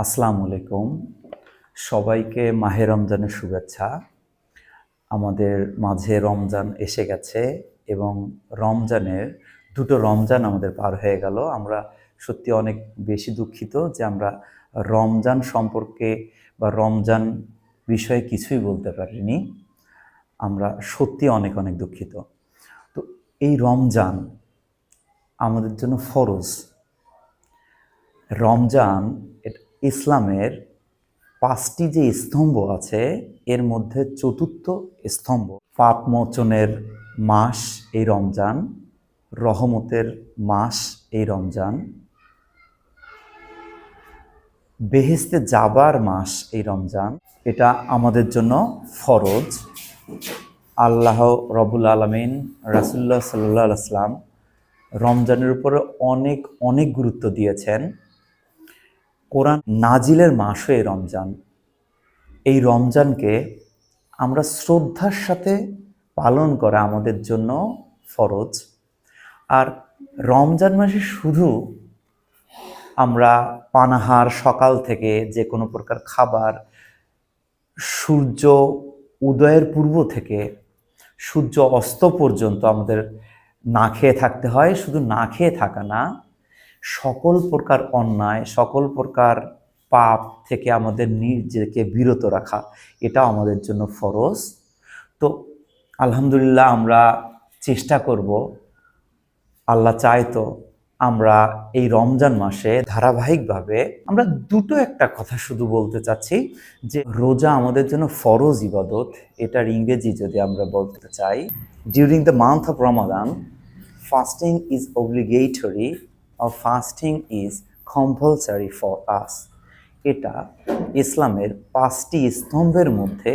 আসসালামু আলাইকুম। সবাইকে মাহে রমজানের শুভেচ্ছা। আমাদের মাঝে রমজান এসে গেছে এবং রমজানের ২ টো রমজান আমাদের পার হয়ে গেল। আমরা সত্যি অনেক বেশি দুঃখিত যে আমরা রমজান সম্পর্কে বা রমজান বিষয়ে কিছুই বলতে পারিনি। আমরা সত্যি অনেক অনেক দুঃখিত। তো এই রমজান আমাদের জন্য ফরজ। রমজান ইসলামের ৫টি যে স্তম্ভ আছে এর মধ্যে চতুর্থ স্তম্ভ। পাপ মোচনের মাস এই রমজান, রহমতের মাস এই রমজান, বেহেশতে যাবার মাস এই রমজান। এটা আমাদের জন্য ফরজ। আল্লাহ রব্বুল আলামিন রাসূলুল্লাহ সাল্লাল্লাহু আলাইহি ওয়াসাল্লাম রমজানের উপরে অনেক অনেক গুরুত্ব দিয়েছেন। কোরআন নাজিলের মাসও এই রমজান। এই রমজানকে আমরা শ্রদ্ধার সাথে পালন করা আমাদের জন্য ফরজ। আর রমজান মাসে শুধু আমরা পানাহার, সকাল থেকে যে কোনো প্রকার খাবার, সূর্য উদয়ের পূর্ব থেকে সূর্য অস্ত পর্যন্ত আমাদের না খেয়ে থাকতে হয়। শুধু না খেয়ে থাকা না, সকল প্রকার অন্যায়, সকল প্রকার পাপ থেকে আমাদের নিজেকে বিরত রাখা, এটাও আমাদের জন্য ফরজ। তো আলহামদুলিল্লাহ আমরা চেষ্টা করব, আল্লাহ চায় তো আমরা এই রমজান মাসে ধারাবাহিকভাবে আমরা একটা কথা শুধু বলতে চাচ্ছি যে রোজা আমাদের জন্য ফরজ ইবাদত। এটার ইংরেজি যদি আমরা বলতে চাই, during the month of Ramadan fasting is obligatory or fasting is compulsory for us. এটা ইসলামের 5টি স্তম্ভের মধ্যে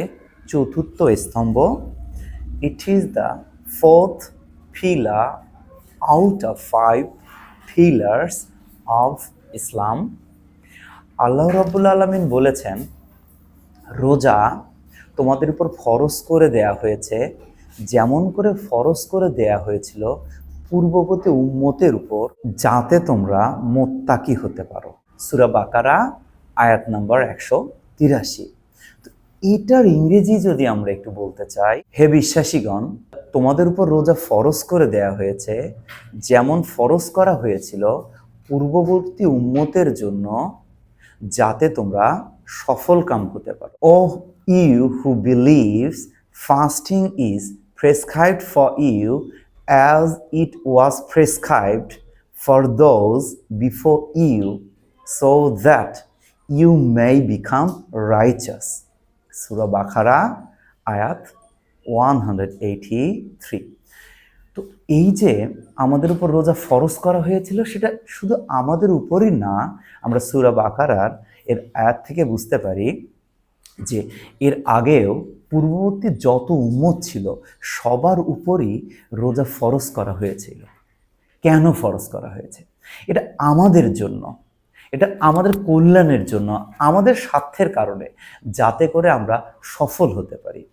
চতুর্থ স্তম্ভ। It is the 4th pillar out of 5 pillars of Islam. আল্লাহ রাব্বুল আলামিন বলেছেন, রোজা তোমাদের উপর ফরজ করে দেয়া হয়েছে যেমন করে ফরজ করে দেয়া হয়েছিল পূর্ববর্তী উম্মতের উপর, যাতে তোমরা মুত্তাকি হতে পারো। সূরা বাকারা আয়াত নাম্বার 183। তো এটার ইংরেজি যদি আমরা একটু বলতে চাই, হে বিশ্বাসীগণ, তোমাদের উপর রোজা ফরজ করে দেয়া হয়েছে যেমন ফরজ করা হয়েছিল পূর্ববর্তী উম্মতের জন্য, যাতে তোমরা সফল কাম হতে পারো। O you who believes, fasting is prescribed for you as it was prescribed for those before you, so that you may become righteous. সূরা বাকারা আয়াত 183। তো এই যে আমাদের উপর রোজা ফরজ করা হয়েছিল, সেটা শুধু আমাদের উপরই না, আমরা সূরা বাকারার এর আয়াত থেকে বুঝতে পারি যে এর আগেও পূর্ববর্তী যত উম্মত ছিল সবার উপরই রোজা ফরজ করা হয়েছিল। কেন ফরজ করা হয়েছে? এটা আমাদের জন্য, এটা আমাদের কল্যাণের জন্য, আমাদের স্বার্থের কারণে, যাতে করে আমরা সফল হতে পারি,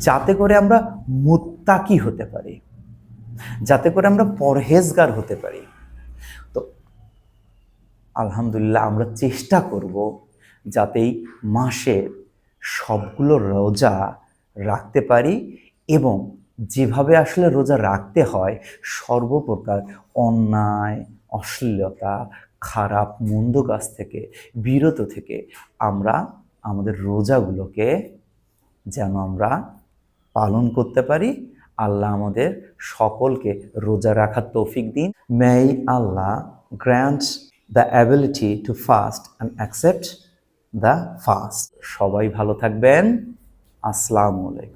যাতে করে আমরা মুত্তাকি হতে পারি, যাতে করে আমরা পরহেজগার হতে পারি। তো আলহামদুলিল্লাহ আমরা চেষ্টা করব যাতে এই মাসের সবগুলো রোজা রাখতে পারি এবং যেভাবে আসলে রোজা রাখতে হয়, সর্বপ্রকার অন্যায়, অশ্লীলতা, খারাপ মন্দ কাজ থেকে বিরত থেকে আমরা আমাদের রোজাগুলোকে যেন আমরা পালন করতে পারি। আল্লাহ আমাদের সকলকে রোজা রাখার তৌফিক দিন। May Allah grants the ability to fast and accept the fast. সবাই ভালো থাকবেন। আসসালামু আলাইকুম।